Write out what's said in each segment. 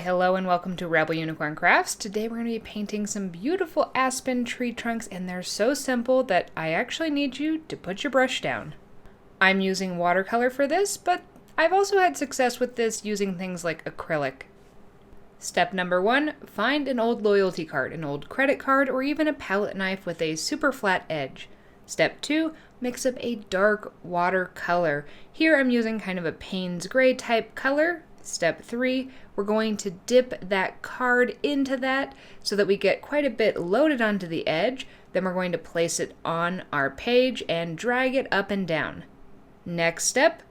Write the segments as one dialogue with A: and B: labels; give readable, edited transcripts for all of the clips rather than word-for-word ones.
A: Hello and welcome to Rebel Unicorn Crafts. Today we're going to be painting some beautiful aspen tree trunks, and they're so simple that I actually need you to put your brush down. I'm using watercolor for this, but I've also had success with this using things like acrylic. Step number 1, find an old loyalty card, an old credit card, or even a palette knife with a super flat edge. Step 2, mix up a dark watercolor. Here I'm using kind of a Payne's Gray type color. Step 3, we're going to dip that card into that so that we get quite a bit loaded onto the edge. Then we're going to place it on our page and drag it up and down. Next step,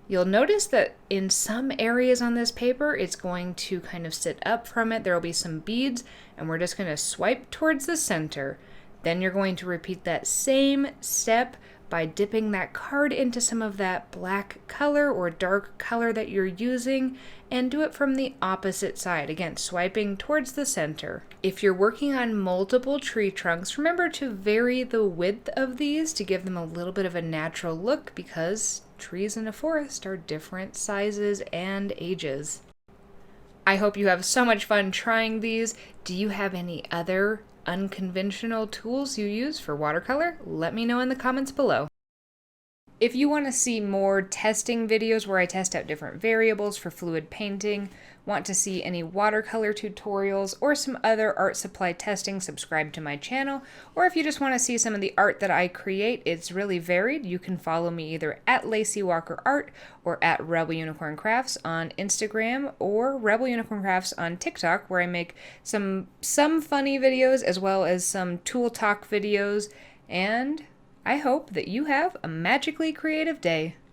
A: you'll notice that in some areas on this paper, it's going to kind of sit up from it. There will be some beads, and we're just going to swipe towards the center. Then you're going to repeat that same step by dipping that card into some of that black color or dark color that you're using, and do it from the opposite side, again swiping towards the center. If you're working on multiple tree trunks, remember to vary the width of these to give them a little bit of a natural look, because trees in a forest are different sizes and ages. I hope you have so much fun trying these. Do you have any other unconventional tools you use for watercolor? Let me know in the comments below. If you want to see more testing videos where I test out different variables for fluid painting, want to see any watercolor tutorials, or some other art supply testing, subscribe to my channel. Or if you just want to see some of the art that I create, it's really varied. You can follow me either at Lacey Walker Art or at Rebel Unicorn Crafts on Instagram, or Rebel Unicorn Crafts on TikTok, where I make some funny videos as well as some tool talk videos. And I hope that you have a magically creative day.